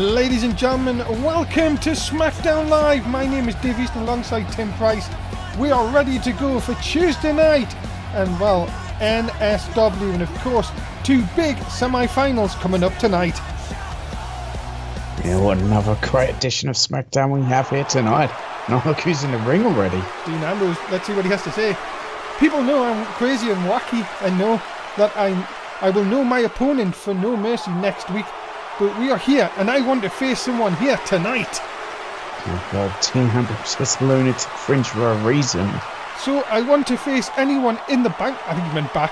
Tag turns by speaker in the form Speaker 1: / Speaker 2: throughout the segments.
Speaker 1: Ladies and gentlemen, welcome to Smackdown Live. My name is Dave Easton alongside Tim Price. We are ready to go for Tuesday night. And well, NSW and of course, two big semi-finals coming up tonight.
Speaker 2: Yeah, what another great edition of Smackdown we have here tonight. Now look who's in the ring already.
Speaker 1: Dean Ambrose, let's see what he has to say. People know I'm crazy and wacky. I know that I will know my opponent for no mercy next week. But we are here, and I want to face someone here tonight.
Speaker 2: Oh God, Dean Ambrose is lunatic fringe for a reason.
Speaker 1: So I want to face anyone in the bank, I think he meant back,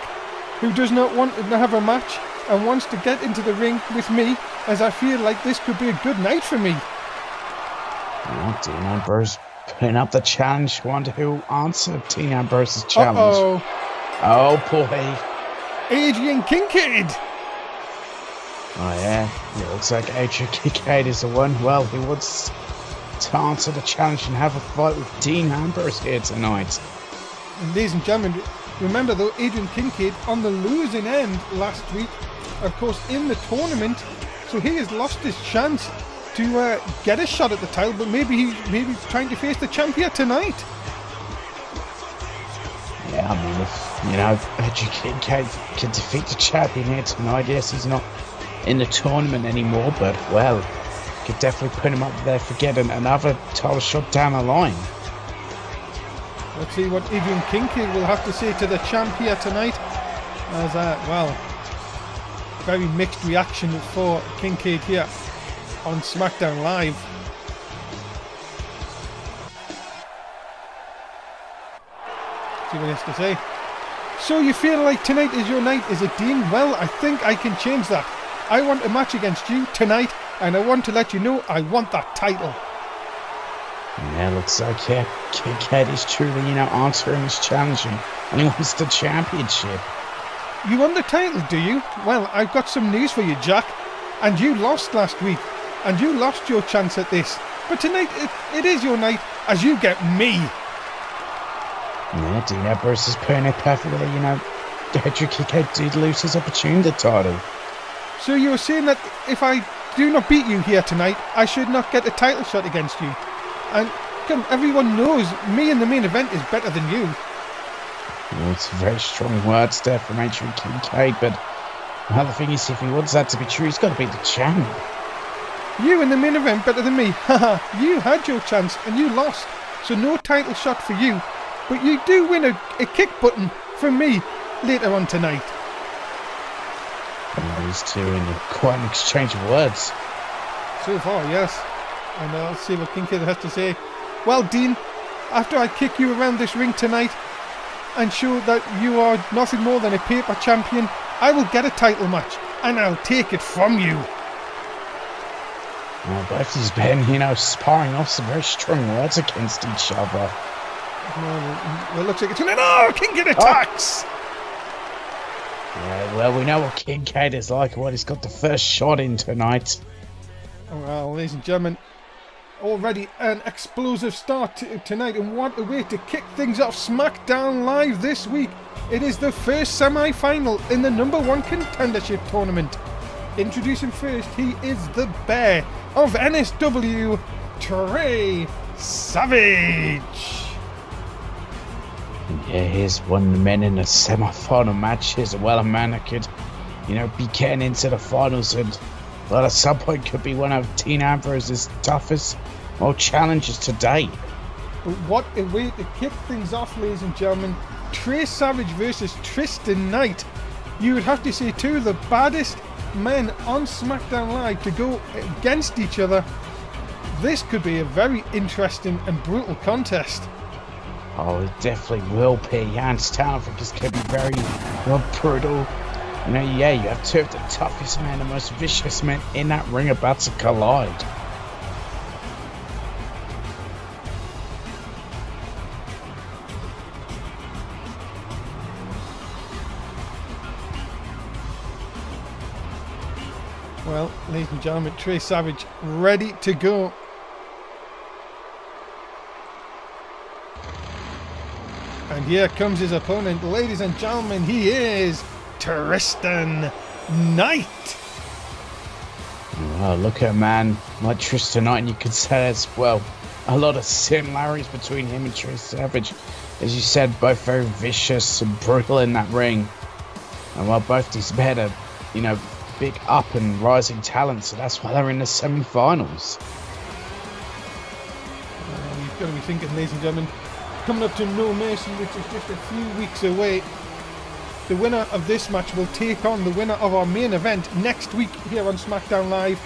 Speaker 1: who does not want to have a match and wants to get into the ring with me, as I feel like this could be a good night for me.
Speaker 2: Oh, Dean Ambrose putting up the challenge. Wonder who answered Dean Ambrose's challenge. Oh boy.
Speaker 1: Adrian Kincaid.
Speaker 2: Oh yeah, it looks like Adrian Kincaid is the one. Well, he wants to answer the challenge and have a fight with Dean Ambrose here tonight.
Speaker 1: And ladies and gentlemen, remember though, Adrian Kincaid on the losing end last week, of course in the tournament, so he has lost his chance to get a shot at the title, but maybe he's trying to face the champ here tonight.
Speaker 2: Yeah, I mean, if Adrian Kincaid can defeat the champion here tonight, yes, he's not in the tournament anymore, but well, could definitely put him up there for getting another title shot down the line.
Speaker 1: Let's see what Adrian Kincaid will have to say to the champ here tonight, as well, very mixed reaction for Kincaid here on Smackdown Live. See what he has to say. So you feel like tonight is your night, is it, Dean? Well, I think I can change that. I want a match against you tonight, and I want to let you know I want that title.
Speaker 2: Yeah, looks like Kincaid is truly, answering his challenge, and he wants the championship.
Speaker 1: You want the title, do you? Well, I've got some news for you, Jack. And you lost last week, and you lost your chance at this. But tonight, it is your night, as you get me.
Speaker 2: Yeah, Dean Ambrose is putting it perfectly, Adrian Kincaid did lose his opportunity title.
Speaker 1: So you were saying that if I do not beat you here tonight, I should not get a title shot against you. And everyone knows me in the main event is better than you.
Speaker 2: Well, it's very strong words there from Adrian Kincaid, but well, the thing is, if he wants that to be true, he's got to be the champ.
Speaker 1: You in the main event better than me. Haha, you had your chance and you lost. So no title shot for you. But you do win a kick button from me later on tonight.
Speaker 2: These two in quite an exchange of words.
Speaker 1: So far, yes. And I'll see what Kincaid has to say. Well, Dean, after I kick you around this ring tonight and show that you are nothing more than a paper champion, I will get a title match and I'll take it from you.
Speaker 2: Well, both these men, sparring off some very strong words against each other.
Speaker 1: Well, it looks like it's going to... Oh, Kincaid attacks!
Speaker 2: Yeah, well, we know what Kincaid is like. Well, he's got the first shot in tonight.
Speaker 1: Well, ladies and gentlemen, already an explosive start tonight, and what a way to kick things off Smackdown Live this week. It is the first semi-final in the #1 contendership tournament. Introducing first, he is the bear of NSW, Trey Savage.
Speaker 2: Yeah, here's one of the men in the semi-final match. Here's a man that could, be getting into the finals and, well, at some point could be one of Dean Ambrose's toughest, challenges to date.
Speaker 1: But what a way to kick things off, ladies and gentlemen. Trey Savage versus Tristan Knight. You would have to say two of the baddest men on SmackDown Live to go against each other. This could be a very interesting and brutal contest.
Speaker 2: Oh, it definitely will be, hands down. I think this could be very brutal. You have two of the toughest men, the most vicious men in that ring about to collide.
Speaker 1: Well, ladies and gentlemen, Trey Savage ready to go. And here comes his opponent. Ladies and gentlemen, he is Tristan Knight.
Speaker 2: Oh, look at a man like Tristan Knight, and you could say as well a lot of similarities between him and Trish Savage. As you said, both very vicious and brutal in that ring. And while both these men are, you know, big up and rising talents, so that's why they're in the semi-finals.
Speaker 1: You've got to be thinking, ladies and gentlemen, coming up to No Mercy, which is just a few weeks away. The winner of this match will take on the winner of our main event next week here on Smackdown Live,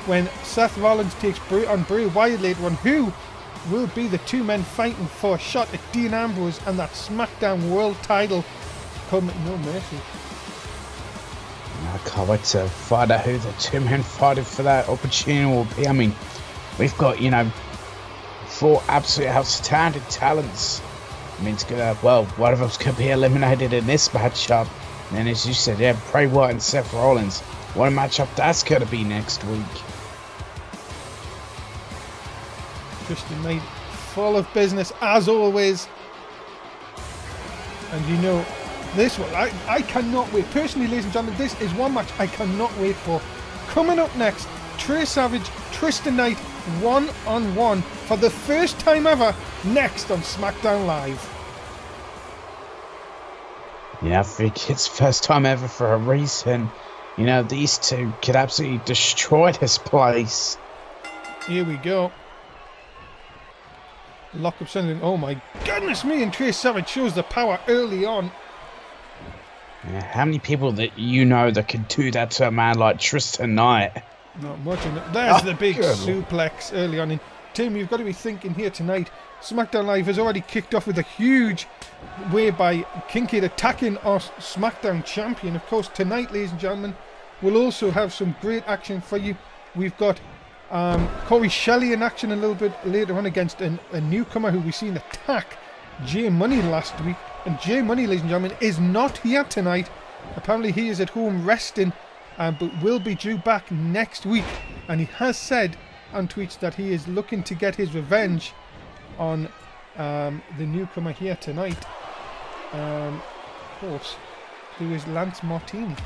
Speaker 1: when Seth Rollins takes on Bray Wyatt later on, who will be the two men fighting for a shot at Dean Ambrose and that SmackDown World title come No Mercy.
Speaker 2: I can't wait to find out who the two men fighting for that opportunity will be. I mean, we've got, you know, 4 absolutely outstanding talents. I mean, it's gonna, well, one of them's gonna be eliminated in this matchup. And as you said, yeah, Bray Wyatt and Seth Rollins. What a matchup that's gonna be next week.
Speaker 1: Christian Knight, full of business as always. And you know, this one, I cannot wait. Personally, ladies and gentlemen, this is one match I cannot wait for. Coming up next, Trey Savage, Tristan Knight, one-on-one for the first time ever, next on Smackdown Live.
Speaker 2: Yeah, I think it's first time ever for a reason. You know, these two could absolutely destroy this place.
Speaker 1: Here we go. Lock up something. Oh my goodness me, and Trey Savage shows the power early on.
Speaker 2: Yeah, how many people that you know that could do that to a man like Tristan Knight?
Speaker 1: Not much. There's the big suplex early on. And Tim, you've got to be thinking here tonight, SmackDown Live has already kicked off with a huge way by Kincaid attacking our SmackDown champion. Of course, tonight, ladies and gentlemen, we'll also have some great action for you. We've got Corey Shelley in action a little bit later on against a newcomer who we've seen attack Jay Money last week. And Jay Money, ladies and gentlemen, is not here tonight. Apparently he is at home resting, but will be due back next week. And he has said on tweets that he is looking to get his revenge on the newcomer here tonight. Of course, who is Lance Martini.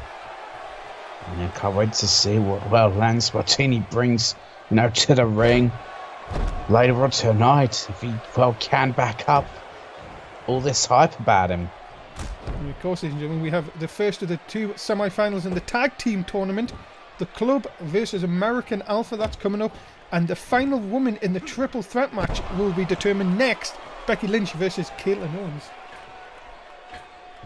Speaker 2: I can't wait to see what Lance Martini brings, you know, to the ring later on tonight. If he can back up all this hype about him.
Speaker 1: And of course, ladies and gentlemen, we have the first of the 2 semi-finals in the tag team tournament. The Club versus American Alpha, that's coming up. And the final woman in the triple threat match will be determined next. Becky Lynch versus Caitlin Owens.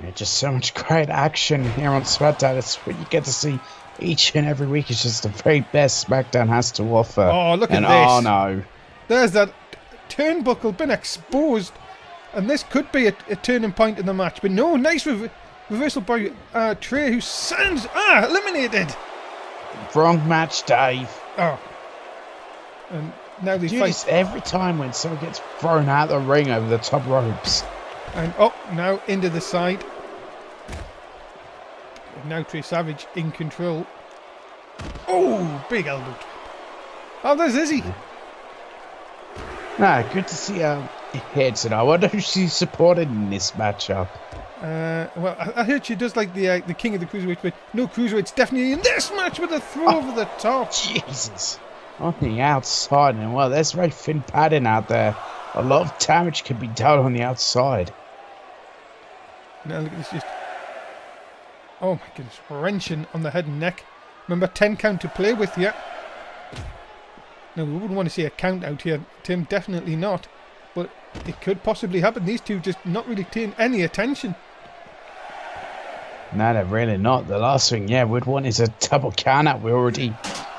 Speaker 2: Yeah, just so much great action here on SmackDown. It's what you get to see each and every week. It's just the very best SmackDown has to offer.
Speaker 1: Oh, look at this. Oh, no. There's that turnbuckle been exposed. And this could be a turning point in the match. But no, nice reversal by Trey, who sounds eliminated.
Speaker 2: Wrong match, Dave.
Speaker 1: Oh. And now they
Speaker 2: do this every time when someone gets thrown out of the ring over the top ropes.
Speaker 1: And now into the side. Now Trey Savage in control. Oh, big elbow trap. Oh, there's Izzy.
Speaker 2: Good to see her here tonight. I wonder who she's supported in this matchup.
Speaker 1: Well, I heard she does like the king of the cruiserweights, but no cruiserweights definitely in this match with a throw over the top.
Speaker 2: Jesus. On the outside, and well, there's very thin padding out there. A lot of damage can be done on the outside.
Speaker 1: Now look at this, just, oh my goodness, wrenching on the head and neck. Remember, 10 count to play with here. Now we wouldn't want to see a count out here, Tim, definitely not. But it could possibly happen. These two just not really paying any attention.
Speaker 2: No, they're really not. The last thing, we'd want is a double count out. We already,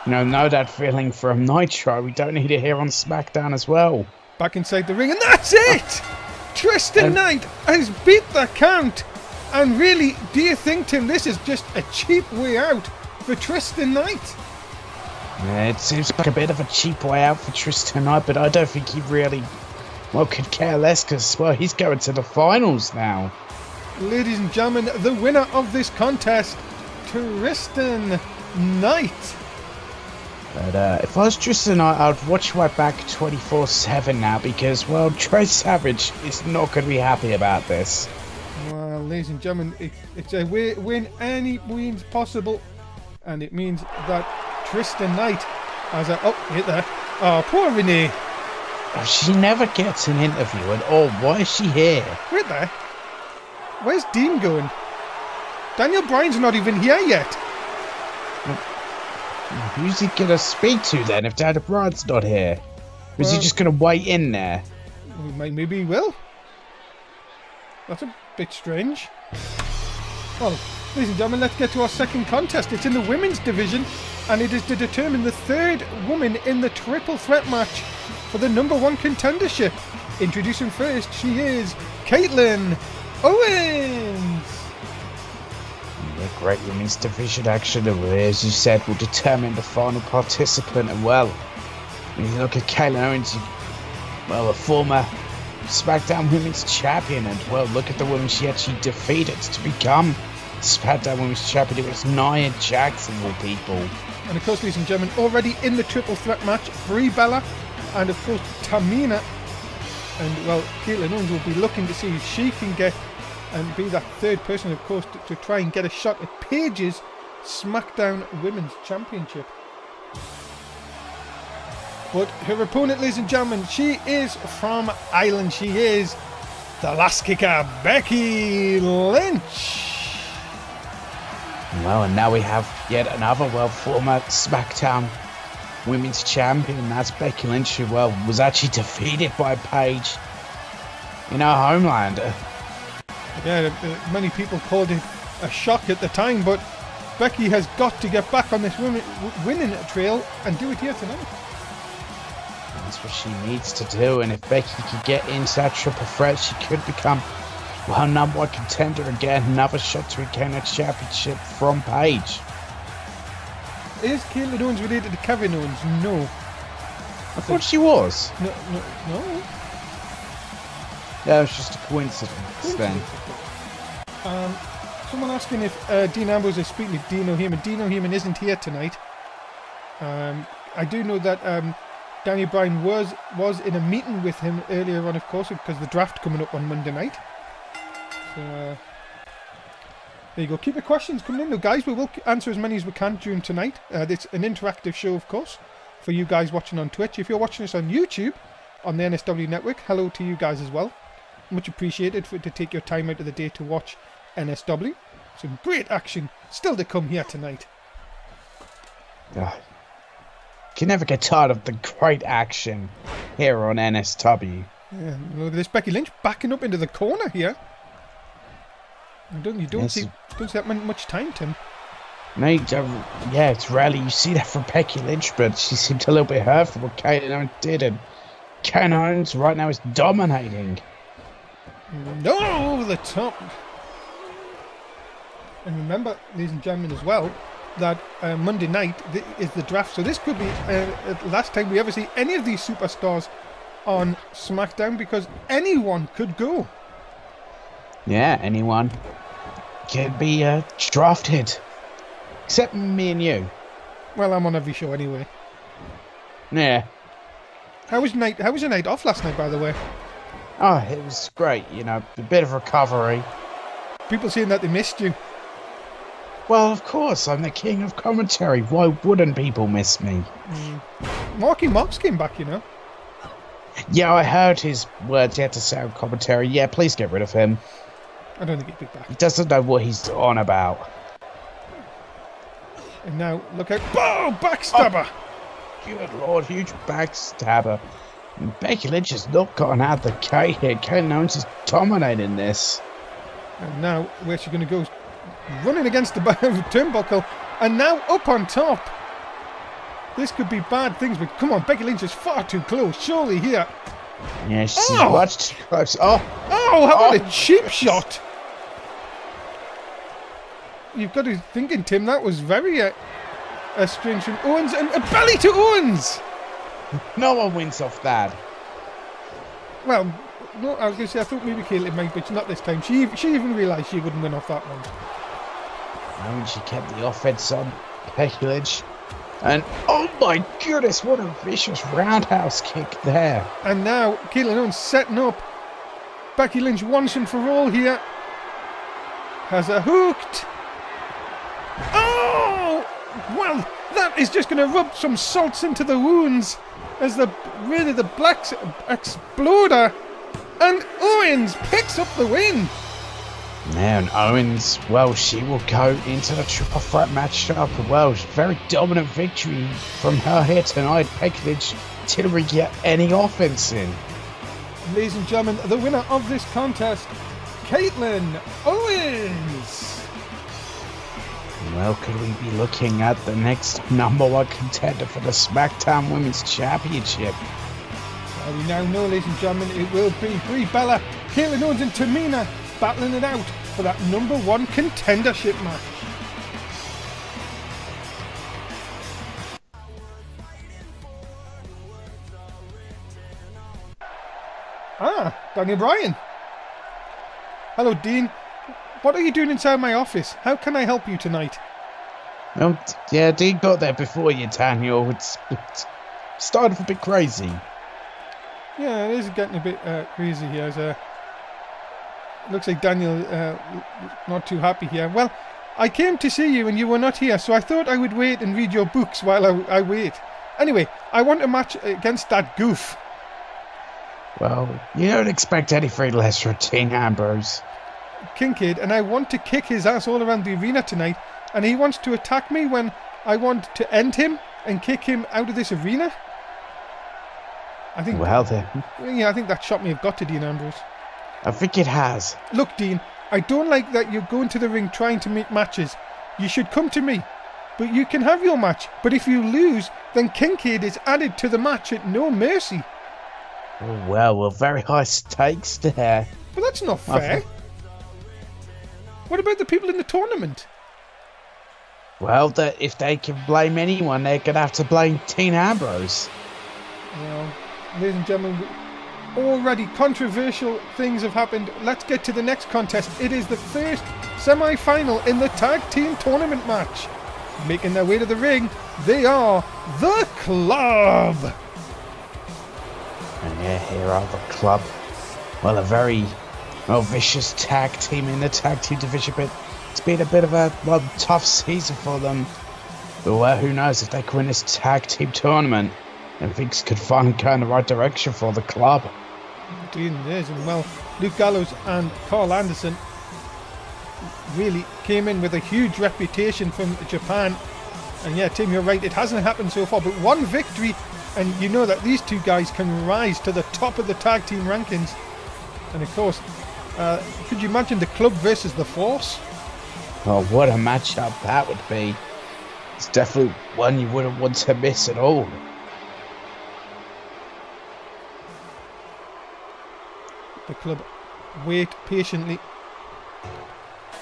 Speaker 2: know that feeling from Nitro. We don't need it here on SmackDown as well.
Speaker 1: Back inside the ring, and that's it! Tristan Knight has beat the count. And really, do you think, Tim, this is just a cheap way out for Tristan Knight?
Speaker 2: Yeah, it seems like a bit of a cheap way out for Tristan Knight, but I don't think he really, could care less because, he's going to the finals now.
Speaker 1: Ladies and gentlemen, the winner of this contest, Tristan Knight.
Speaker 2: But if I was Tristan Knight, I'd watch my back 24/7 now because, Trey Savage is not going to be happy about this.
Speaker 1: Well, ladies and gentlemen, it's a win any means possible, and it means that Kristen Knight as a... Oh, hit there. Oh, poor Renee.
Speaker 2: Oh, she never gets an interview at all. Why is she here?
Speaker 1: Wait there. Where's Dean going? Daniel Bryan's not even here yet.
Speaker 2: Who's he going to speak to then if Daniel Bryan's not here? Or is he just going to wait in there?
Speaker 1: Maybe he will. That's a bit strange. Well, ladies and gentlemen, let's get to our second contest. It's in the women's division, and it is to determine the third woman in the triple threat match for the #1 contendership. Introducing first, she is Caitlin Owens.
Speaker 2: The great women's division action, as you said, will determine the final participant. And well, when you look at Caitlin Owens, well, a former Smackdown Women's Champion, and well, look at the woman she actually defeated to become Smackdown Women's Champion. It was Nia Jax of all people.
Speaker 1: And of course, ladies and gentlemen, already in the triple threat match, Brie Bella and of course Tamina. And well, Caitlin Owens will be looking to see if she can get and be that third person, of course, to try and get a shot at Paige's Smackdown Women's Championship. But her opponent, ladies and gentlemen, she is from Ireland. She is the Last Kicker, Becky Lynch.
Speaker 2: Well, and now we have yet another, well, former Smackdown Women's Champion. That's Becky Lynch, who, well, was actually defeated by Paige in her homeland.
Speaker 1: Yeah, many people called it a shock at the time, but Becky has got to get back on this winning trail and do it here tonight.
Speaker 2: That's what she needs to do, and if Becky could get into that triple threat, she could become, well, #1 contender again. Another shot to regain that championship from Paige.
Speaker 1: Is Caitlin Owens related to Kevin Owens? No.
Speaker 2: I thought she was.
Speaker 1: No.
Speaker 2: Yeah, it was just a coincidence then.
Speaker 1: Someone asking if Dean Ambrose is speaking to Dino Heyman. Dino Heyman isn't here tonight. I do know that Daniel Bryan was in a meeting with him earlier on, of course, because the draft coming up on Monday night. So there you go. Keep your questions coming in, though, guys. We will answer as many as we can during tonight. It's an interactive show, of course, for you guys watching on Twitch. If you're watching us on YouTube, on the NSW network, hello to you guys as well. Much appreciated to take your time out of the day to watch NSW. Some great action still to come here tonight.
Speaker 2: Can never get tired of the great action here on NSW.
Speaker 1: Yeah, look at this, Becky Lynch backing up into the corner here. You don't see that much time, Tim.
Speaker 2: No, yeah, it's rarely you see that from Becky Lynch, but she seemed a little bit hurt for what Caitlin Owens did, and Caitlin Owens right now is dominating.
Speaker 1: No, over the top. And remember, ladies and gentlemen, as well, that Monday night is the draft. So this could be the last time we ever see any of these superstars on SmackDown, because anyone could go.
Speaker 2: Yeah, anyone can be drafted. Except me and you.
Speaker 1: Well, I'm on every show anyway.
Speaker 2: Yeah.
Speaker 1: How was your night off last night, by the way?
Speaker 2: Oh, it was great, you know, a bit of recovery.
Speaker 1: People saying that they missed you.
Speaker 2: Well, of course, I'm the king of commentary. Why wouldn't people miss me?
Speaker 1: Marky Marks came back, you know.
Speaker 2: Yeah, I heard his words he had to say on commentary. Yeah, please get rid of him.
Speaker 1: I don't think he'd be back.
Speaker 2: He doesn't know what he's on about.
Speaker 1: And now, look out. Boom! Backstabber!
Speaker 2: Oh, good lord, huge backstabber. And Becky Lynch has not gotten out the gate here. Caitlin Owens is dominating this.
Speaker 1: And now, where's she going to go? Running against the turnbuckle. And now up on top. This could be bad things, but come on, Becky Lynch is far too close. Surely here.
Speaker 2: Yeah, she's much too close. Oh,
Speaker 1: how about a cheap shot? You've got to think, Tim, that was very strange from Owens, and a belly to Owens.
Speaker 2: No one wins off that.
Speaker 1: Well, no, I was going to say, I thought maybe Caitlin might, but not this time. She even realised she wouldn't win off that one.
Speaker 2: And she kept the offense on Becky Lynch. And, oh my goodness, what a vicious roundhouse kick there.
Speaker 1: And now, Caitlin Owens setting up Becky Lynch once and for all here. Has her hooked. Oh! Well, that is just going to rub some salts into the wounds as the Blacks exploder, and Owens picks up the win.
Speaker 2: Now, and Owens, well, she will go into the triple threat matchup. Well, very dominant victory from her here tonight. Pekovic didn't really get any offense in.
Speaker 1: Ladies and gentlemen, the winner of this contest, Caitlin Owens.
Speaker 2: Well, could we be looking at the next #1 contender for the Smackdown Women's Championship?
Speaker 1: Well, we now know, ladies and gentlemen, it will be Brie Bella, Caitlin Owens and Tamina battling it out for that #1 contendership match. Ah, Daniel Bryan. Hello, Dean. What are you doing inside my office? How can I help you tonight?
Speaker 2: Well, yeah, Dean got there before you, Daniel. It's started a bit crazy.
Speaker 1: Yeah, it is getting a bit crazy here. Looks like Daniel not too happy here. Well, I came to see you and you were not here, so I thought I would wait and read your books while I wait. Anyway, I want a match against that goof.
Speaker 2: Well, you don't expect anything less from Dean Ambrose.
Speaker 1: Kincaid, and I want to kick his ass all around the arena tonight, and he wants to attack me when I want to end him and kick him out of this arena. I think.
Speaker 2: Well then.
Speaker 1: Yeah, I think that shot may have got to Dean Ambrose.
Speaker 2: I think it has.
Speaker 1: Look, Dean, I don't like that you're going to the ring trying to make matches. You should come to me. But you can have your match. But if you lose, then Kincaid is added to the match at no mercy.
Speaker 2: Oh, well, very high stakes there.
Speaker 1: But that's not fair. What about the people in the tournament?
Speaker 2: Well, if they can blame anyone, they're going to have to blame Dean Ambrose.
Speaker 1: Well, ladies and gentlemen, already controversial things have happened. Let's get to the next contest. It is the first semi-final in the tag team tournament match. Making their way to the ring, they are the Club.
Speaker 2: And yeah, here are the Club. Well, a very vicious tag team in the tag team division, but it's been a bit of a tough season for them. But well, who knows, if they can win this tag team tournament, then things could finally go in the right direction for the Club.
Speaker 1: Indeed it is, and well, Luke Gallows and Carl Anderson really came in with a huge reputation from Japan. And yeah, Tim, you're right, it hasn't happened so far, but one victory, and you know that these two guys can rise to the top of the tag team rankings. And of course, could you imagine the Club versus the Force?
Speaker 2: Oh, what a matchup that would be. It's definitely one you wouldn't want to miss at all.
Speaker 1: The Club wait patiently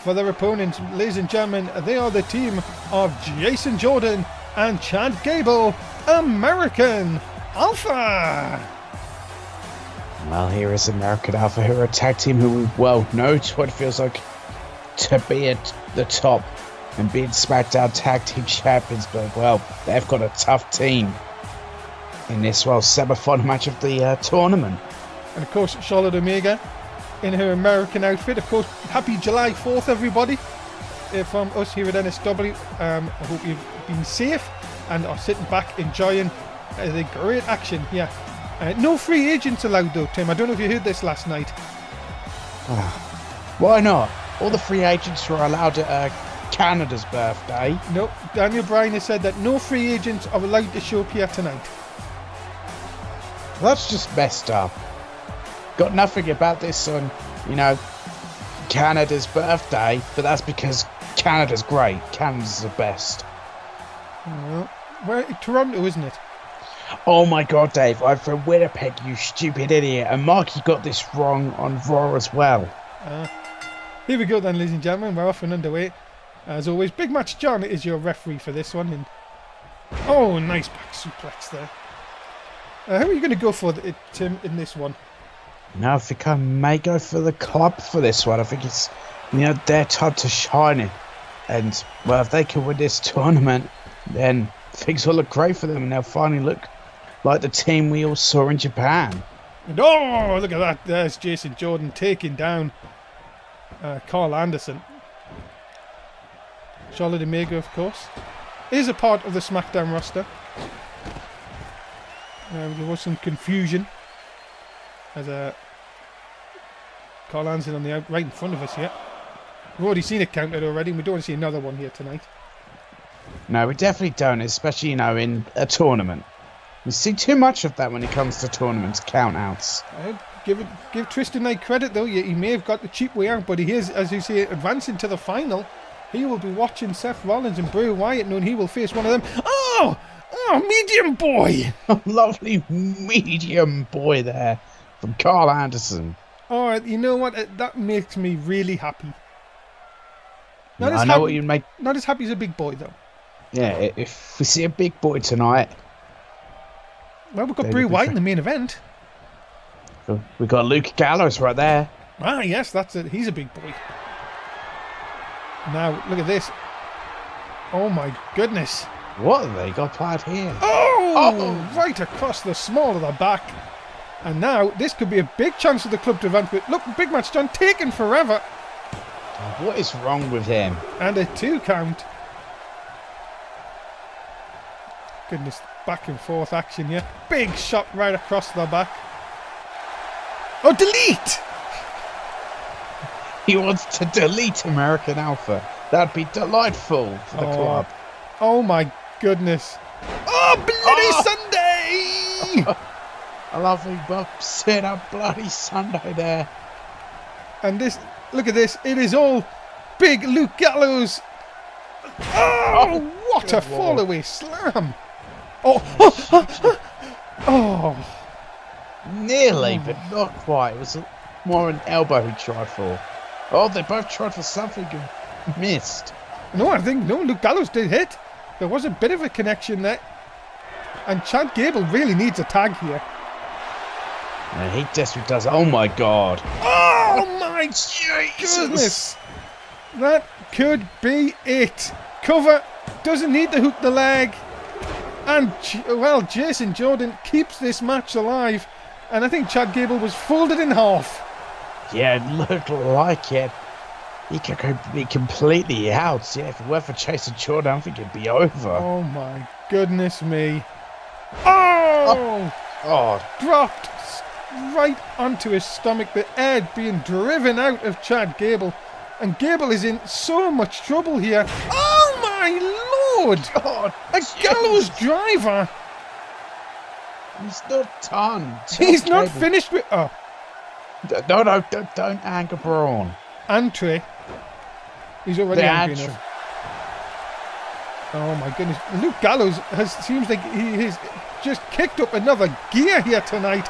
Speaker 1: for their opponents. Ladies and gentlemen, they are the team of Jason Jordan and Chad Gable, American Alpha.
Speaker 2: Well, here is American Alpha, who are a tag team who we well know what it feels like to be at the top and being SmackDown Tag Team Champions, but well, they've got a tough team in this semi-final match of the tournament.
Speaker 1: And of course, Charlotte Omega in her American outfit. Of course, happy July 4th, everybody, from us here at NSW. I hope you've been safe and are sitting back enjoying the great action. Yeah. No free agents allowed though, Tim. I don't know if you heard this last night.
Speaker 2: Why not? All the free agents were allowed at Canada's birthday.
Speaker 1: No, Daniel Bryan has said that no free agents are allowed to show up here tonight.
Speaker 2: That's just messed up. Got nothing about this on, Canada's birthday, but that's because Canada's great. Canada's the best.
Speaker 1: Well, Toronto, isn't it?
Speaker 2: Oh my god, Dave, I'm from Winnipeg, you stupid idiot. And Marky got this wrong on Raw as well.
Speaker 1: Here we go then, ladies and gentlemen. We're off and underway. As always, Big Match John is your referee for this one. And oh, nice back suplex there. Who are you going to go for, Tim, in this one?
Speaker 2: No, I think I may go for the Club for this one. I think it's, their time to shine it. And, well, if they can win this tournament, then things will look great for them. And they'll finally look like the team we all saw in Japan.
Speaker 1: And oh, look at that. There's Jason Jordan taking down Carl Anderson. Charlotte Omega, of course. is a part of the SmackDown roster. There was some confusion as Carl Anderson on the out right in front of us here. We've already seen it counted already, and we don't want to see another one here tonight.
Speaker 2: No, we definitely don't, especially, you know, in a tournament. We see too much of that when it comes to tournaments, count-outs.
Speaker 1: Give Tristan Knight credit, though. He may have got the cheap way out, but he is, as you say, advancing to the final. He will be watching Seth Rollins and Bray Wyatt, knowing he will face one of them. Oh! Oh, medium boy!
Speaker 2: Lovely medium boy there from Carl Anderson.
Speaker 1: Oh, you know what? That makes me really happy.
Speaker 2: I know what you make.
Speaker 1: Not as happy as a big boy, though.
Speaker 2: Yeah, if we see a big boy tonight...
Speaker 1: Well, we've got Bray Wyatt in the main event.
Speaker 2: We've got Luke Gallows right there.
Speaker 1: Ah, yes, that's it. He's a big boy. Now, look at this. Oh, my goodness.
Speaker 2: What have they got planned here?
Speaker 1: Oh! Right across the small of the back. And now, this could be a big chance for the club to advance. But look, Big Match John taking forever.
Speaker 2: What is wrong with him?
Speaker 1: And a 2 count. Goodness, back and forth action here. Big shot right across the back. Oh, delete!
Speaker 2: He wants to delete American Alpha. That'd be delightful for the club.
Speaker 1: Oh my goodness. Oh, Bloody Sunday!
Speaker 2: I love him set up Bloody Sunday there.
Speaker 1: And this, look at this. It is all big Luke Gallows. Oh, what a fall away slam. Oh.
Speaker 2: Nearly, but not quite. It was more an elbow he tried for. Oh, they both tried for something and missed.
Speaker 1: No, I think Luke Gallows did hit. There was a bit of a connection there. And Chad Gable really needs a tag here.
Speaker 2: Yeah, he desperately does. Oh my god.
Speaker 1: Oh my goodness. That could be it. Cover doesn't need to hook the leg. And, well, Jason Jordan keeps this match alive. And I think Chad Gable was folded in half.
Speaker 2: Yeah, it looked like it. He could be completely out. Yeah, if it weren't for Jason Jordan, I think it'd be over.
Speaker 1: Oh my goodness me. Oh! Dropped right onto his stomach. The air being driven out of Chad Gable. And Gable is in so much trouble here. Oh my lord!
Speaker 2: God,
Speaker 1: a Gallows driver!
Speaker 2: He's not done.
Speaker 1: He's not finished with... Oh.
Speaker 2: No, don't anger Braun.
Speaker 1: Andre. He's already angry enough. Oh my goodness. Luke Gallows seems like he has just kicked up another gear here tonight.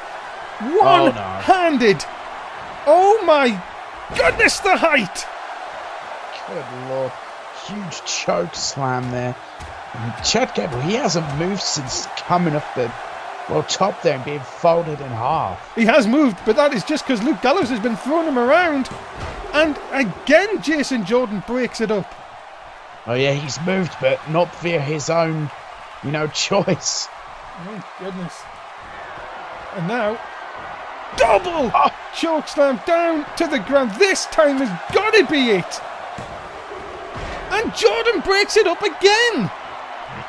Speaker 1: One-handed. Oh my goodness, the height.
Speaker 2: Good lord. Huge choke slam there. And Chad Gable, he hasn't moved since coming off the top there and being folded in half.
Speaker 1: He has moved, but that is just because Luke Gallows has been throwing him around. And again, Jason Jordan breaks it up.
Speaker 2: Oh yeah, he's moved, but not via his own, choice.
Speaker 1: Oh goodness. And now, double choke slam down to the ground. This time has got to be it. And Jordan breaks it up again.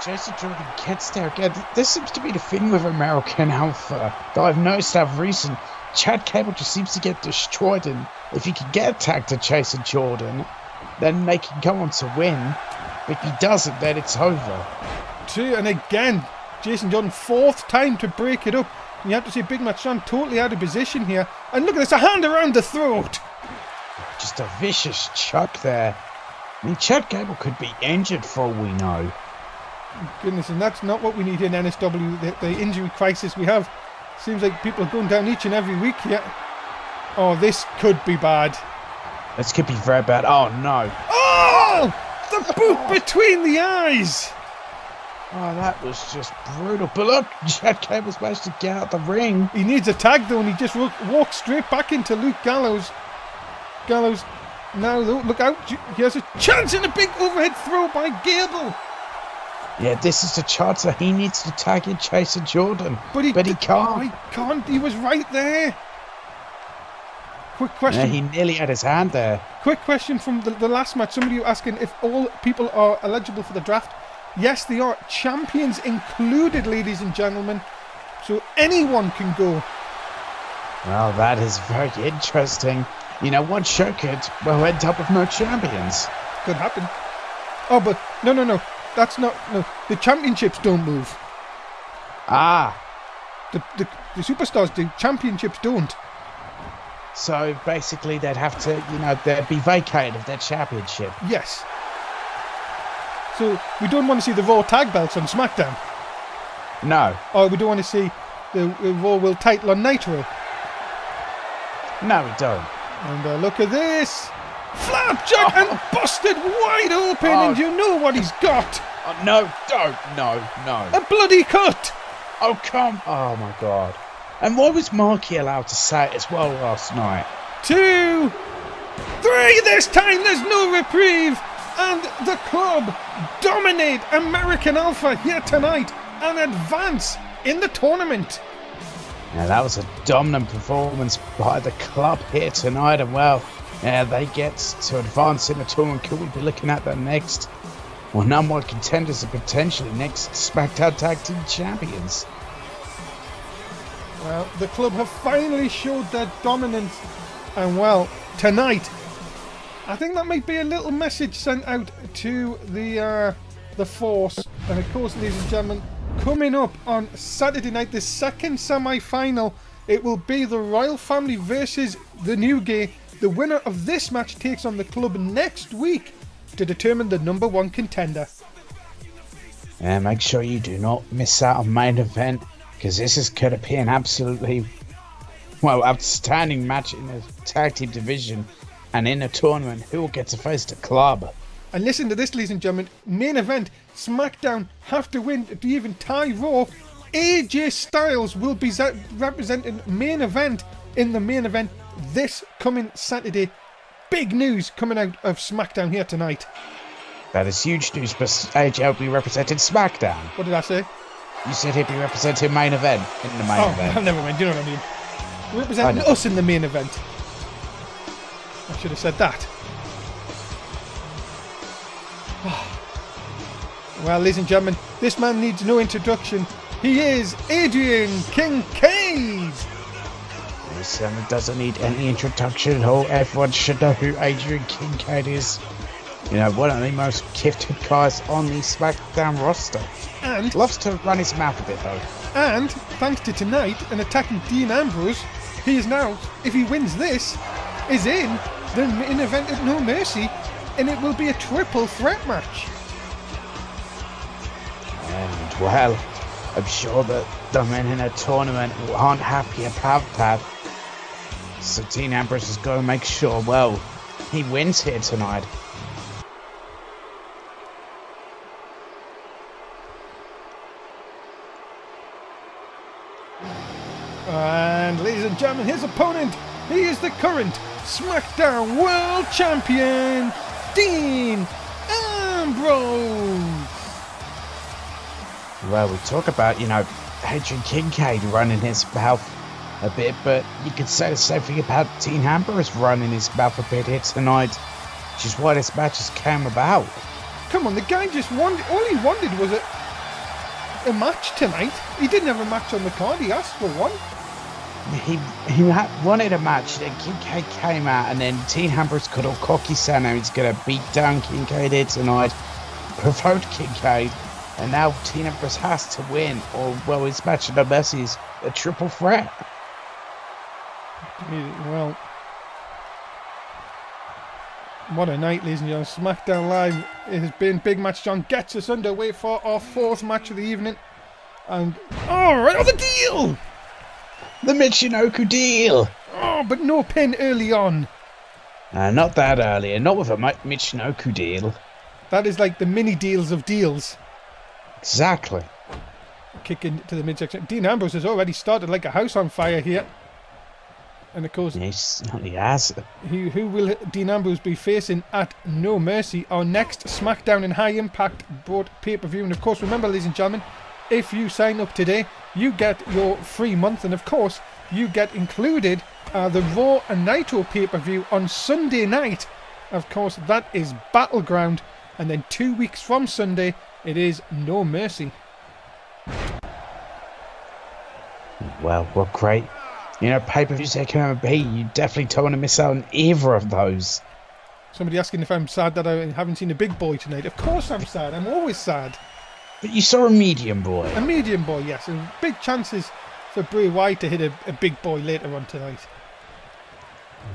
Speaker 2: Jason Jordan gets there again. This seems to be the thing with American Alpha that I've noticed of recent. Chad Gable just seems to get destroyed, and if he can get a tag to Jason Jordan, then they can go on to win. But if he doesn't, then it's over.
Speaker 1: And again, Jason Jordan, 4th time to break it up. And you have to see Big Match John totally out of position here. And look at this, a hand around the throat.
Speaker 2: Just a vicious chuck there. I mean, Chad Gable could be injured for all we know.
Speaker 1: Goodness, and that's not what we need in NSW, the injury crisis we have. Seems like people are going down each and every week here. Oh, this could be bad.
Speaker 2: This could be very bad. Oh, no.
Speaker 1: Oh! The boot between the eyes!
Speaker 2: Oh, that was just brutal. But look, Chad Gable's managed to get out the ring.
Speaker 1: He needs a tag, though, and he just walks straight back into Luke Gallows. Gallows, now, though, look out. He has a chance in a big overhead throw by Gable.
Speaker 2: Yeah, this is the chance that he needs to tag in Jason Jordan. But he can't.
Speaker 1: He can't. He was right there. Quick question.
Speaker 2: Yeah, he nearly had his hand there.
Speaker 1: Quick question from the last match. Somebody asking if all people are eligible for the draft. Yes, they are champions included, ladies and gentlemen. So anyone can go.
Speaker 2: Well, that is very interesting. You know, one show could, well, end up with no champions.
Speaker 1: Could happen. Oh, but no. That's not, no. The championships don't move.
Speaker 2: Ah.
Speaker 1: The superstars do. Championships don't.
Speaker 2: So basically they'd have to, you know, they'd be vacated of their championship.
Speaker 1: Yes. So we don't want to see the Raw tag belts on SmackDown.
Speaker 2: No.
Speaker 1: Or we don't want to see the Raw World title on Nitro.
Speaker 2: No, we don't.
Speaker 1: And look at this. Flapjack and busted wide open, and you know what he's got.
Speaker 2: Oh, no, don't. No.
Speaker 1: A bloody cut.
Speaker 2: Oh, come. Oh, my God. And why was Marky allowed to say it as well last night?
Speaker 1: 2, 3. This time there's no reprieve. And the club dominate American Alpha here tonight and advance in the tournament.
Speaker 2: Yeah, that was a dominant performance by the club here tonight. And well, yeah, they get to advance in the tournament. Could we be looking at the next, well, number one contenders and potentially next SmackDown Tag Team Champions?
Speaker 1: Well, the club have finally showed their dominance. And well, tonight, I think that might be a little message sent out to the Force. And of course, ladies and gentlemen, coming up on Saturday night, the second semi-final, it will be the Royal Family versus the New Gay. The winner of this match takes on the club next week to determine the number one contender.
Speaker 2: And make sure you do not miss out on main event, because this is going to be an absolutely, well, outstanding match in the tag team division and in a tournament. Who will get to face the club?
Speaker 1: And listen to this, ladies and gentlemen. Main event, SmackDown have to win to even tie Raw. AJ Styles will be representing main event in the main event this coming Saturday. Big news coming out of SmackDown here tonight.
Speaker 2: That is huge news, but AJ will be representing SmackDown.
Speaker 1: What did I say?
Speaker 2: You said he'd be representing main event in the main event.
Speaker 1: Oh, never mind. You know what I mean. Representing us in the main event. I should have said that. Well, ladies and gentlemen, this man needs no introduction. He is Adrian Kincaid.
Speaker 2: This doesn't need any introduction at all. Everyone should know who Adrian Kincaid is. You know, one of the most gifted guys on the SmackDown roster.
Speaker 1: And
Speaker 2: loves to run his mouth a bit, though.
Speaker 1: And thanks to tonight and attacking Dean Ambrose, he is now, if he wins this, is in the main event at No Mercy, and it will be a triple threat match.
Speaker 2: And well, I'm sure that the men in a tournament aren't happy about that. So Dean Ambrose is going to make sure, well, he wins here tonight.
Speaker 1: And ladies and gentlemen, his opponent, he is the current SmackDown World Champion, Dean Ambrose.
Speaker 2: Well, we talk about, you know, Adrian Kincaid running his mouth a bit, but you could say the same thing about Dean Ambrose running his mouth a bit here tonight, which is why this match just came about. Come
Speaker 1: on, the guy just wanted, all he wanted was a match tonight. He didn't have a match on the card, he asked for one.
Speaker 2: He wanted a match, then Kincaid came out, and then Dean Ambrose got all cocky saying now he's going to beat down Kincaid here tonight, provoked Kincaid, and now Dean Ambrose has to win, or, well, his match at No Mercy is a triple threat.
Speaker 1: Well, what a night, ladies and gentlemen. SmackDown Live, it has been Big Match John gets us underway for our fourth match of the evening. And, alright, the deal!
Speaker 2: The Michinoku deal!
Speaker 1: Oh, but no pin early on.
Speaker 2: Not that early, and not with a Michinoku deal.
Speaker 1: That is like the mini deals of deals.
Speaker 2: Exactly.
Speaker 1: Kick into the midsection. Dean Ambrose has already started like a house on fire here. And of course,
Speaker 2: he has.
Speaker 1: Who will Dean Ambrose be facing at No Mercy, our next SmackDown and High Impact Broad pay-per-view? And of course, remember, ladies and gentlemen, if you sign up today, you get your free month, and of course, you get included the Raw and Nitro pay-per-view on Sunday night. Of course, that is Battleground, and then 2 weeks from Sunday, It is No Mercy.
Speaker 2: Well, what great, pay-per-views there can ever be. You definitely don't want to miss out on either of those.
Speaker 1: Somebody asking if I'm sad that I haven't seen a big boy tonight. Of course I'm sad. I'm always sad.
Speaker 2: But you saw a medium boy.
Speaker 1: A medium boy, yes. And big chances for Bray Wyatt to hit a big boy later on tonight.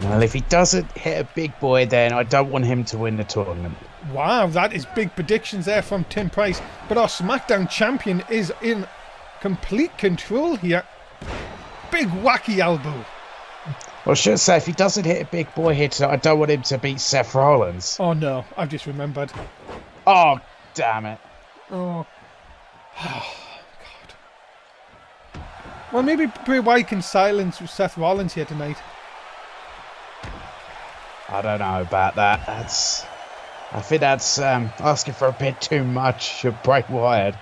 Speaker 2: Well, if he doesn't hit a big boy, then I don't want him to win the tournament.
Speaker 1: Wow, that is big predictions there from Tim Price. But our SmackDown champion is in complete control here. Big wacky elbow.
Speaker 2: Well, I should say, if he doesn't hit a big boy here tonight, I don't want him to beat Seth Rollins.
Speaker 1: Oh no, I've just remembered.
Speaker 2: Oh, damn it.
Speaker 1: Oh. God. Well, maybe Bray Wyatt can silence Seth Rollins here tonight.
Speaker 2: I don't know about that. I think that's asking for a bit too much of Bray Wyatt.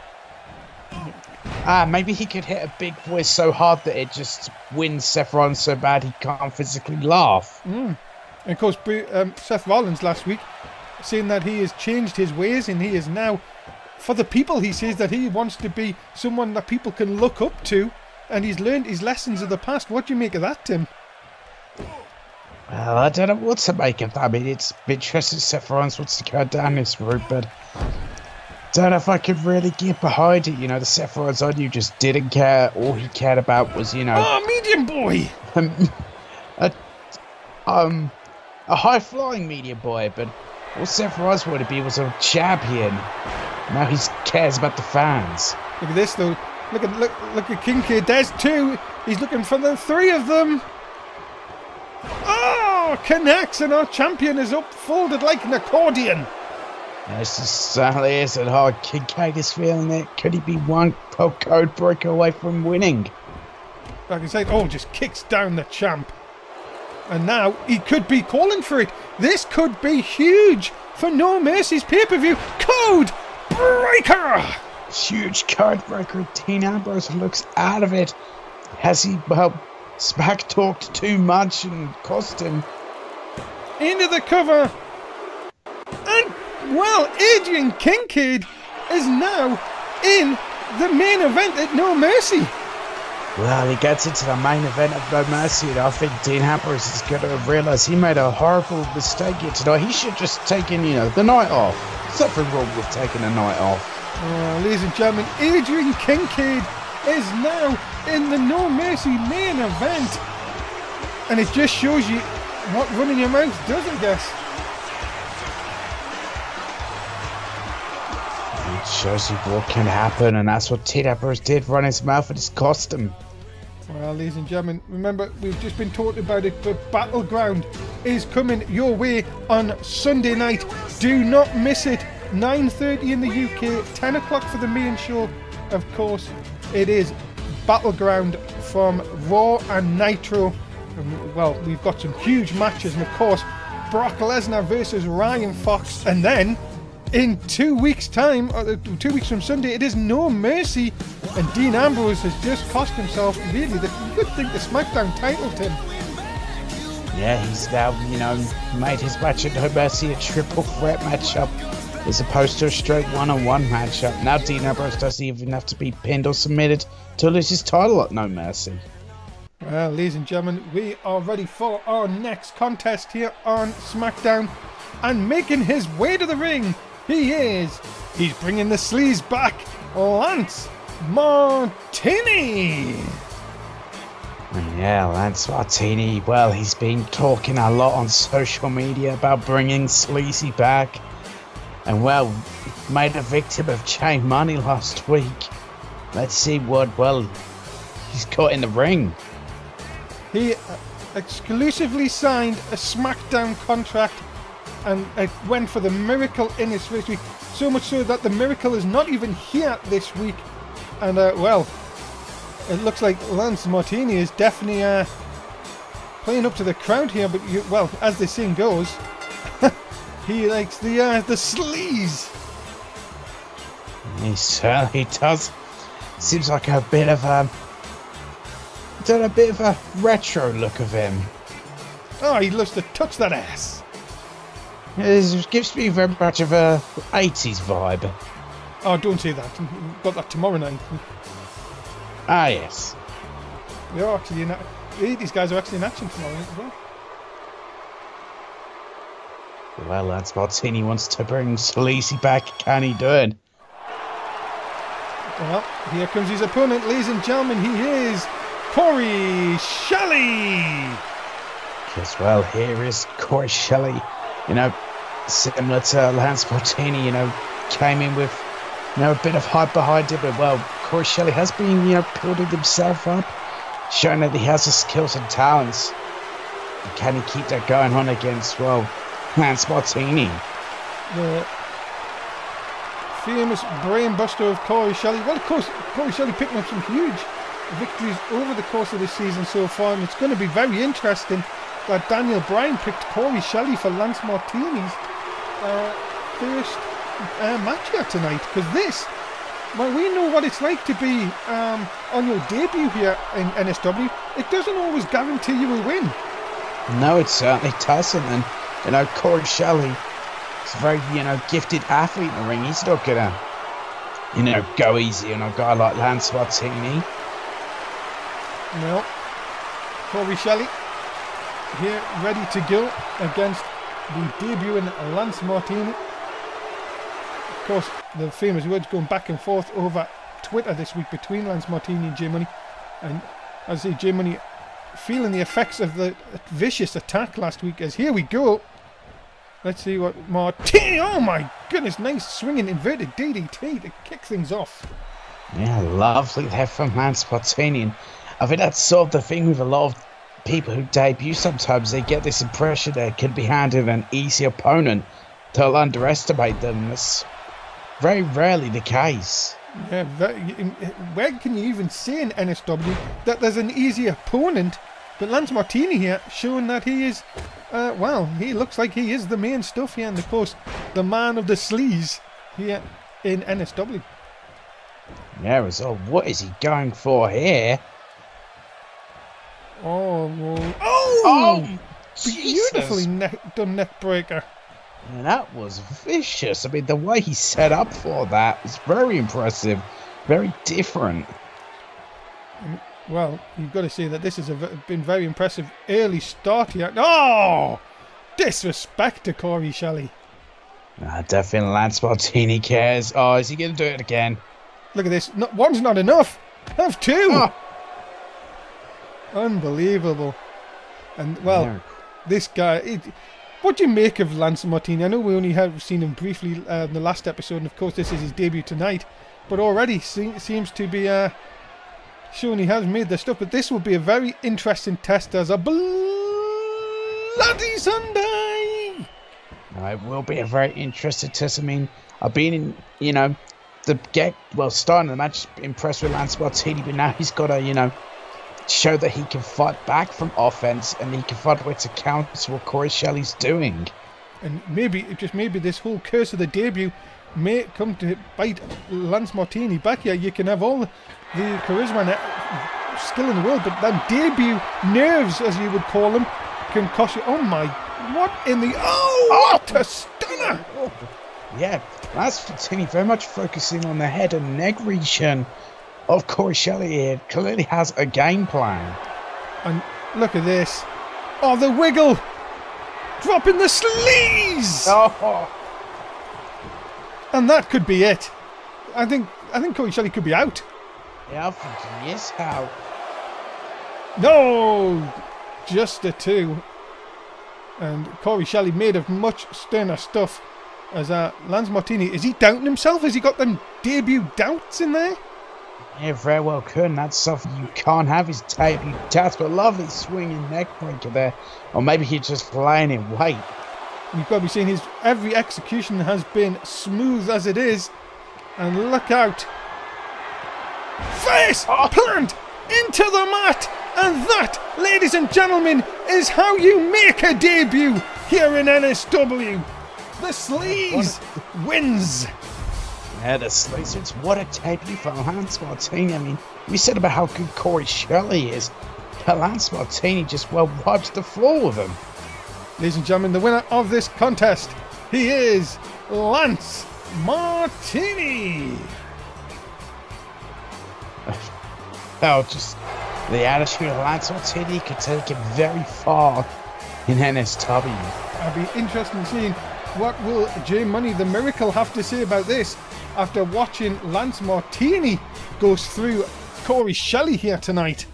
Speaker 2: Maybe he could hit a big boy so hard that it just wins Seth Rollins so bad he can't physically laugh.
Speaker 1: And of course, Seth Rollins last week saying that he has changed his ways and he is now, for the people, he says that he wants to be someone that people can look up to, and he's learned his lessons of the past. What do you make of that, Tim?
Speaker 2: Well, I don't know what to make of that. I mean, it's a bit interesting Seth Rollins wants to go down this route, but don't know if I could really get behind it. The Seth Rollins I knew just didn't care. All he cared about was,
Speaker 1: Oh, medium boy!
Speaker 2: A high-flying medium boy, but all Seth Rollins wanted to be was a champion. Now he cares about the fans.
Speaker 1: Look at this, though. Look at Kincaid. There's two. He's looking for the three of them. Oh, connects, and our champion is up, folded like an accordion.
Speaker 2: Yes, it certainly is, and how Kincaid is feeling it. Could he be one code breaker away from winning?
Speaker 1: Like I said, just kicks down the champ. And now he could be calling for it. This could be huge for No Mercy's pay-per-view. Code breaker!
Speaker 2: Huge code breaker. Dean Ambrose looks out of it. Has he, smack talked too much and cost him?
Speaker 1: Into the cover. And, Adrian Kincaid is now in the main event at No Mercy.
Speaker 2: Well, he gets into the main event of No Mercy, and I think Dean Ambrose is going to realise he made a horrible mistake here tonight. He should just taken, the night off. There's nothing wrong with taking a night off.
Speaker 1: Ladies and gentlemen, Adrian Kincaid is now in the No Mercy main event. And it just shows you what running your mouth does, I guess.
Speaker 2: It shows you what can happen, and that's what Dean Ambrose did, run his mouth, and it's cost him.
Speaker 1: Well, ladies and gentlemen, remember, we've just been talking about it, but Battleground is coming your way on Sunday night. Do not miss it. 9:30 in the UK, 10 o'clock for the main show. Of course, it is Battleground from Raw and Nitro. And, we've got some huge matches, and of course, Brock Lesnar versus Ryan Fox. And then, in 2 weeks' time, 2 weeks from Sunday, it is No Mercy. And Dean Ambrose has just cost himself, really, you could think, the SmackDown title, Tim.
Speaker 2: Yeah, he's now, made his match at No Mercy a triple threat matchup as opposed to a straight one-on-one matchup. Now Dean Ambrose doesn't even have to be pinned or submitted to lose his title at No Mercy.
Speaker 1: Well, ladies and gentlemen, we are ready for our next contest here on SmackDown. And making his way to the ring, he's bringing the sleaze back, Lance Martini.
Speaker 2: Yeah, Lance Martini, well, he's been talking a lot on social media about bringing Sleazy back. And, made a victim of chain money last week. Let's see what, he's got in the ring.
Speaker 1: He exclusively signed a SmackDown contract, and it went for the Miracle in his first week. So much so that the Miracle is not even here this week. And, it looks like Lance Martini is definitely playing up to the crowd here. But, as the saying goes, he likes the sleaze.
Speaker 2: He certainly does. Seems like a bit of a retro look of him.
Speaker 1: Oh, he loves to touch that ass.
Speaker 2: It gives me very much of a 80s vibe.
Speaker 1: Oh, don't say that. We've got that tomorrow night.
Speaker 2: Ah, yes.
Speaker 1: They're actually these guys are actually in action tomorrow night as well.
Speaker 2: Well, Lance Martini wants to bring Sleazy back. Can he do it?
Speaker 1: Well, here comes his opponent, ladies and gentlemen. He is Corey Shelley.
Speaker 2: Because, well, here is Corey Shelley. You know, similar to Lance Martini, you know, came in with, you know, a bit of hype behind it. But, well, Corey Shelley has been, you know, building himself up, showing that he has the skills and talents. And can he keep that going on against, well, Lance Martini?
Speaker 1: The famous brainbuster of Corey Shelley. Well, of course, Corey Shelley picking up some huge victories over the course of this season so far, and it's going to be very interesting that Daniel Bryan picked Corey Shelley for Lance Martini's first match here tonight, because this, well, we know what it's like to be on your debut here in NSW. It doesn't always guarantee you a win.
Speaker 2: No, it certainly doesn't. And, you know, Corey Shelley is a very, you know, gifted athlete in the ring. He's not going to, you know, go easy on a guy like Lance Martini.
Speaker 1: No. Corey Shelley here, ready to go against the debuting Lance Martini. Of course, the famous words going back and forth over Twitter this week between Lance Martini and J Money. And as I say, J Money feeling the effects of the vicious attack last week, as here we go. Let's see what Martini, oh my goodness, nice swinging inverted DDT to kick things off.
Speaker 2: Yeah, lovely there from Lance Martini. And I think that's sort of the thing with a lot of people who debut. Sometimes they get this impression that it could be handed an easy opponent. They'll underestimate them. That's very rarely the case.
Speaker 1: Yeah, where can you even say in NSW that there's an easy opponent? But Lance Martini here showing that he is, well, he looks like he is the main stuff here, and of course, the man of the sleaze here in NSW.
Speaker 2: Yeah, so what is he going for here?
Speaker 1: Oh, beautifully done neck breaker.
Speaker 2: And that was vicious. I mean, the way he set up for that was very impressive, very different.
Speaker 1: Well, you've got to say that this has been very impressive early start here. Oh, disrespect to Corey Shelley.
Speaker 2: Definitely Lance Martini cares. Oh, is he going to do it again?
Speaker 1: Look at this. One's not enough. Have two. Oh. Unbelievable. And, well, this guy... What do you make of Lance Martini? I know we only have seen him briefly in the last episode, and of course this is his debut tonight, but already seems to be showing he has made the stuff. But this will be a very interesting test as a bloody Sunday.
Speaker 2: It will be a very interesting test. I mean, I've been in, you know, starting the match impressed with Lance Martini, but now he's got to, show that he can fight back from offense, and he can find a way to counter what Corey Shelley's doing.
Speaker 1: And maybe this whole curse of the debut may come to bite Lance Martini back here. You can have all the charisma and skill in the world, but that debut nerves, as you would call them, can cost you. Oh my, what in the... what a stunner!
Speaker 2: Yeah, Lance Martini very much focusing on the head and neck region of Corey Shelley here. Clearly has a game plan.
Speaker 1: And look at this. Oh, the wiggle! Dropping the sleaze!
Speaker 2: Oh.
Speaker 1: And that could be it. I think Corey Shelley could be out.
Speaker 2: Yeah, I think he is out.
Speaker 1: No! Just a two. And Corey Shelley made of much sterner stuff. As Lance Martini, is he doubting himself? Has he got them debut doubts in there?
Speaker 2: Yeah, very well could, and that's something you can't have his debut doubts, but lovely swinging neck breaker there. Or maybe he's just laying in wait.
Speaker 1: You've got to be seeing his every execution has been smooth as it is. And look out. Face plant into the mat. And that, ladies and gentlemen, is how you make a debut here in NSW. The sleaze wins.
Speaker 2: Yeah, the sleaze. What a debut for Lance Martini. I mean, we said about how good Corey Shelley is, but Lance Martini just wipes the floor with him.
Speaker 1: Ladies and gentlemen, the winner of this contest, he is Lance Martini.
Speaker 2: Oh, just the attitude of Lance Martini could take it very far in NSW.
Speaker 1: I'd be interested in seeing what will J Money the Miracle have to say about this after watching Lance Martini goes through Corey Shelley here tonight.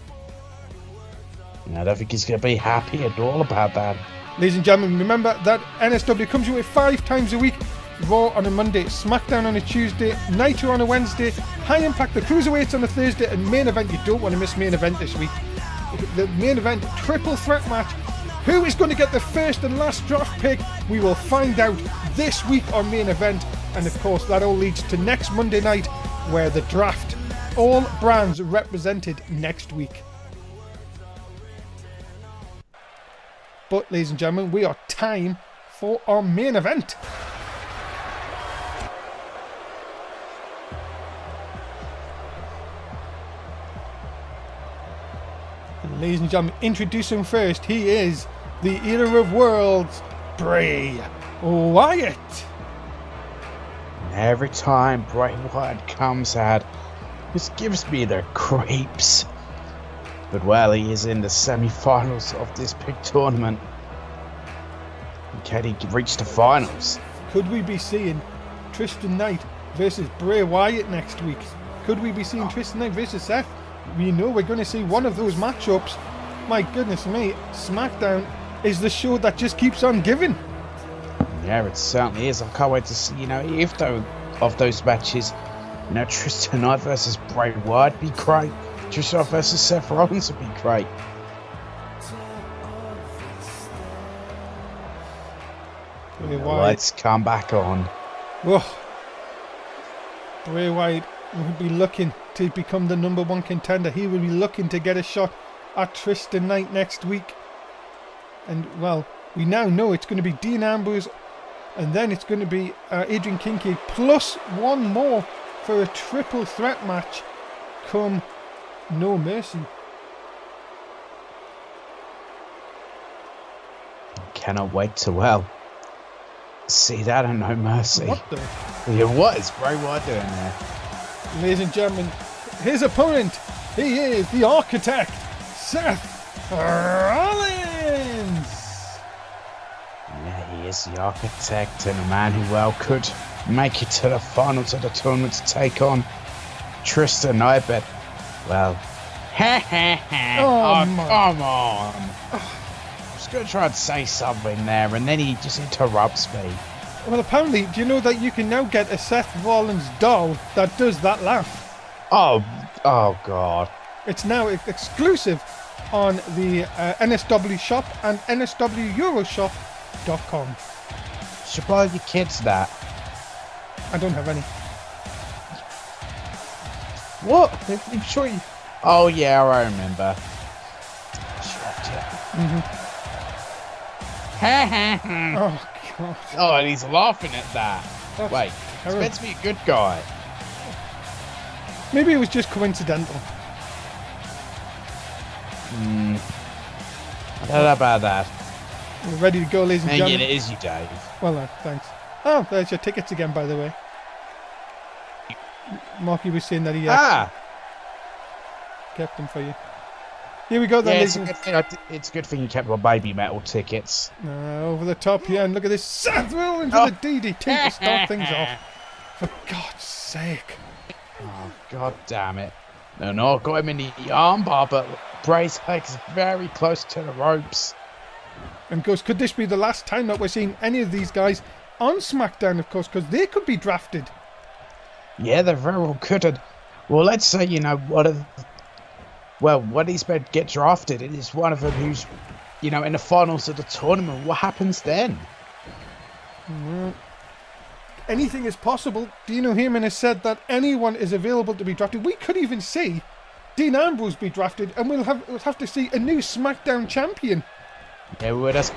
Speaker 2: I don't think he's going to be happy at all about that.
Speaker 1: Ladies and gentlemen, remember that NSW comes your way 5 times a week. Raw on a Monday, Smackdown on a Tuesday, Nitro on a Wednesday, High Impact, the Cruiserweights on a Thursday, and Main Event. You don't want to miss Main Event this week. The Main Event triple threat match. Who is going to get the first and last draft pick? We will find out this week on Main Event. And of course, that all leads to next Monday night, where the draft. All brands represented next week. But, ladies and gentlemen, we are time for our main event. Ladies and gentlemen, introduce him first. He is the Eater of Worlds, Bray Wyatt.
Speaker 2: Every time Bray Wyatt comes out, this gives me the creeps. But well, he is in the semi-finals of this big tournament. Can he reach the finals?
Speaker 1: Could we be seeing Tristan Knight versus Bray Wyatt next week? Could we be seeing Tristan Knight versus Seth? We know we're going to see one of those matchups. My goodness me, SmackDown is the show that just keeps on giving.
Speaker 2: Yeah, it certainly is. I can't wait to see, if of those matches, Tristan Knight versus Bray Wyatt would be great. Tristan versus Seth Rollins would be great. Let's come back on.
Speaker 1: Whoa. Bray Wyatt would be looking to become the #1 contender. He will be looking to get a shot at Tristan Knight next week. And, well, we now know it's going to be Dean Ambrose, and then it's going to be Adrian Kincaid, plus one more for a triple threat match come No Mercy.
Speaker 2: Cannot wait to, see that on No Mercy.
Speaker 1: What the?
Speaker 2: Yeah, what is Bray Wyatt doing there?
Speaker 1: Ladies and gentlemen, his opponent, he is the Architect, Seth Rollins.
Speaker 2: Yeah, he is the Architect and a man who, could make it to the finals of the tournament to take on Tristan Knight, but, oh, come on. I was going to try and say something there, and then he just interrupts me.
Speaker 1: Well, apparently, do you know that you can now get a Seth Rollins doll that does that laugh?
Speaker 2: Oh God.
Speaker 1: It's now exclusive on the NSW shop and nsweuroshop.com.
Speaker 2: Should buy your kids that.
Speaker 1: I don't have any.
Speaker 2: What? I'm sure you... Oh, yeah, I remember.
Speaker 1: Oh, God.
Speaker 2: Oh, and he's laughing at that.
Speaker 1: That's
Speaker 2: Wait, he's meant to be a good guy.
Speaker 1: Maybe it was just coincidental.
Speaker 2: I don't know about that.
Speaker 1: We're ready to go, ladies and gentlemen.
Speaker 2: Yeah, it is you, Dave.
Speaker 1: Well, thanks. Oh, there's your tickets again, by the way. Marky was saying that he kept them for you. Here we go then,
Speaker 2: it's a good thing you kept my Baby Metal tickets.
Speaker 1: Over the top here, and look at this. Seth Rollins with a DDT to start things off. For God's sake.
Speaker 2: Oh, God damn it. No, got him in the armbar, but Bray's leg is very close to the ropes.
Speaker 1: And goes, could this be the last time that we're seeing any of these guys on SmackDown, of course, because they could be drafted.
Speaker 2: Yeah, they very well could. And, well, let's say, when these men get drafted, it is one of them who's, in the finals of the tournament. What happens then?
Speaker 1: Well, anything is possible. Dino Heyman has said that anyone is available to be drafted. We could even see Dean Ambrose be drafted, and we'll have to see a new SmackDown champion.
Speaker 2: Yeah, we would have.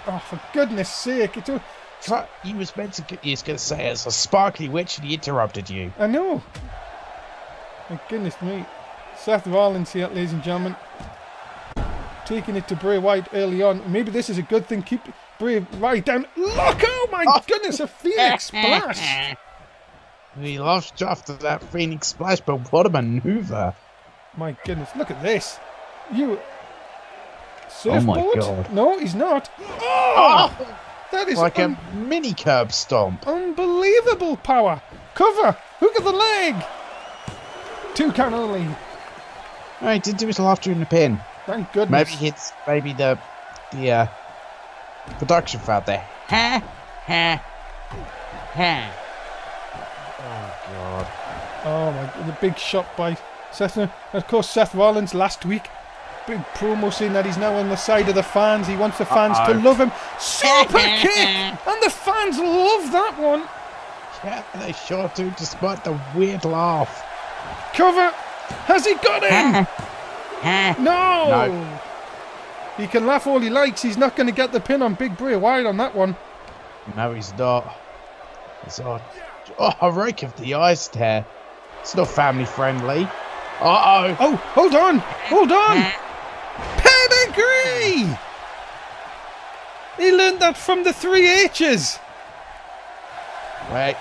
Speaker 1: Oh, for goodness sake!
Speaker 2: He was meant to. He was going to say it's a sparkly witch, and he interrupted you.
Speaker 1: I know. My goodness me. Seth Rollins here, ladies and gentlemen. taking it to Bray Wyatt early on. Maybe this is a good thing. Keep Bray Wyatt down. Look! Oh my goodness, a Phoenix Splash!
Speaker 2: He lost after that Phoenix Splash, but what a maneuver!
Speaker 1: My goodness, look at this. You...
Speaker 2: Surfboard?
Speaker 1: Oh my God. No, he's not. Oh! That is
Speaker 2: like a mini curb stomp.
Speaker 1: Unbelievable power. Cover. Hook of the leg. 2 count only.
Speaker 2: Oh, he did do his laughter in the pin.
Speaker 1: Thank goodness.
Speaker 2: Maybe the production felt there. Ha ha ha. Oh God.
Speaker 1: Oh my God, the big shot by Seth. And of course, Seth Rollins last week. Big promo saying that he's now on the side of the fans. He wants the fans to love him. Super kick! And the fans love that one.
Speaker 2: Yeah, they sure do, despite the weird laugh.
Speaker 1: Cover! Has he got him? No! He can laugh all he likes. He's not going to get the pin on Big Bray Wyatt on that one.
Speaker 2: No, he's not. It's a rake of the eyes there. It's not family friendly. Uh-oh.
Speaker 1: Oh, hold on. Hold on. Pedigree! He learned that from the 3 H's.
Speaker 2: Wait.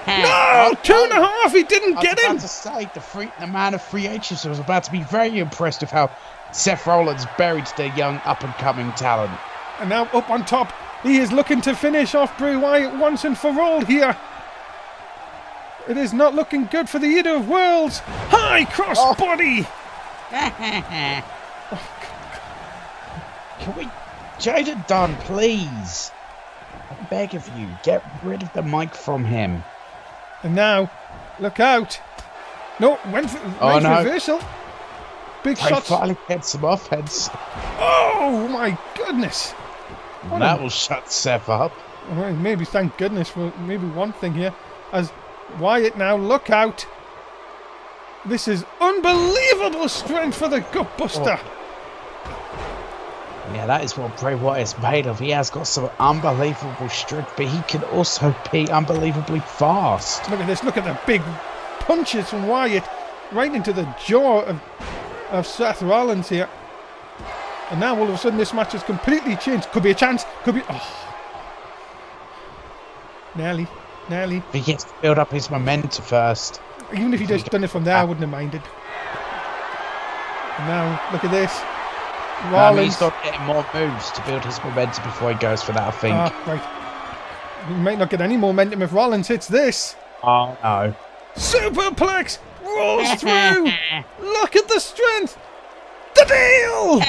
Speaker 1: No! 2.5! He didn't get him!
Speaker 2: I was about to say, the man of 3 H's was about to be very impressed with how Seth Rollins buried their young up-and-coming talent.
Speaker 1: And now up on top, he is looking to finish off Bray Wyatt once and for all here. It is not looking good for the Eater of Worlds. High cross body.
Speaker 2: Can we... Jaden Dunn, please. I beg of you, get rid of the mic from him.
Speaker 1: And now, look out. No, went for reversal. Big shots.
Speaker 2: Finally gets him off heads.
Speaker 1: Oh my goodness.
Speaker 2: That will shut Seth up.
Speaker 1: Well, maybe thank goodness for maybe one thing here. As Wyatt now, look out. This is unbelievable strength for the Gutbuster.
Speaker 2: Yeah, that is what Bray Wyatt is made of. He has got some unbelievable strength, but he can also be unbelievably fast.
Speaker 1: Look at this. Look at the big punches from Wyatt right into the jaw of Seth Rollins here. And now all of a sudden this match has completely changed. Could be a chance. Could be... Oh. Nearly.
Speaker 2: He gets to build up his momentum first.
Speaker 1: Even if he just done it from there, I wouldn't have minded. And now, look at this. Rollins.
Speaker 2: He's not getting more moves to build his momentum before he goes for that, I think.
Speaker 1: Right. He might not get any momentum if Rollins hits this.
Speaker 2: Oh, no.
Speaker 1: Superplex rolls through. Look at the strength. The deal!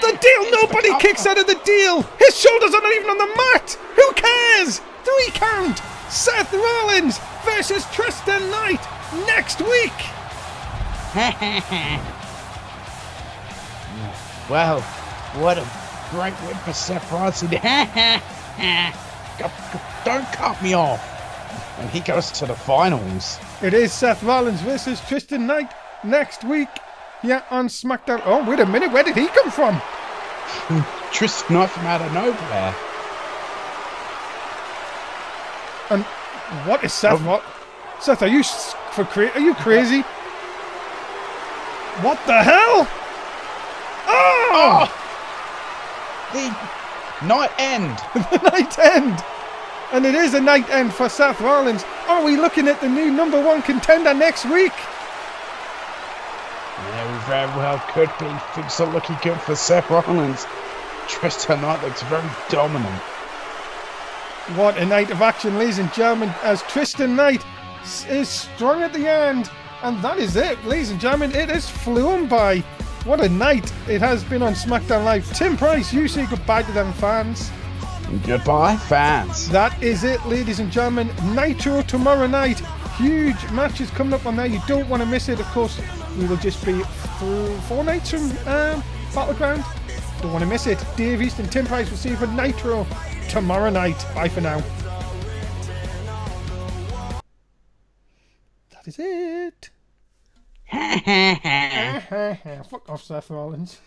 Speaker 1: The deal! Nobody kicks out of the deal! His shoulders are not even on the mat! Who cares? 3 count! Seth Rollins versus Tristan Knight next week!
Speaker 2: Well, what a great win for Seth Rollins. Don't cut me off. And he goes to the finals.
Speaker 1: It is Seth Rollins versus Tristan Knight next week. Yeah, on Smackdown. Oh, wait a minute. Where did he come from?
Speaker 2: Tristan Knight from out of nowhere.
Speaker 1: And what is Seth? Seth, are you crazy? What the hell? Oh!
Speaker 2: The night end.
Speaker 1: The night end. And it is a night end for Seth Rollins. Are we looking at the new #1 contender next week?
Speaker 2: Yeah, we very well could be. Things are looking good for Seth Rollins. Tristan Knight looks very dominant.
Speaker 1: What a night of action, ladies and gentlemen, as Tristan Knight is strong at the end. And that is it, ladies and gentlemen. It has flown by. What a night it has been on SmackDown Live. Tim Price, you say goodbye to them fans.
Speaker 2: Goodbye, fans.
Speaker 1: That is it, ladies and gentlemen. Nitro tomorrow night. Huge matches coming up on there. You don't want to miss it. Of course, we will just be through 4 nights from Battleground. Don't want to miss it. Dave East and Tim Price will see you for Nitro tomorrow night. Bye for now. That is it. Fuck off, Seth Rollins.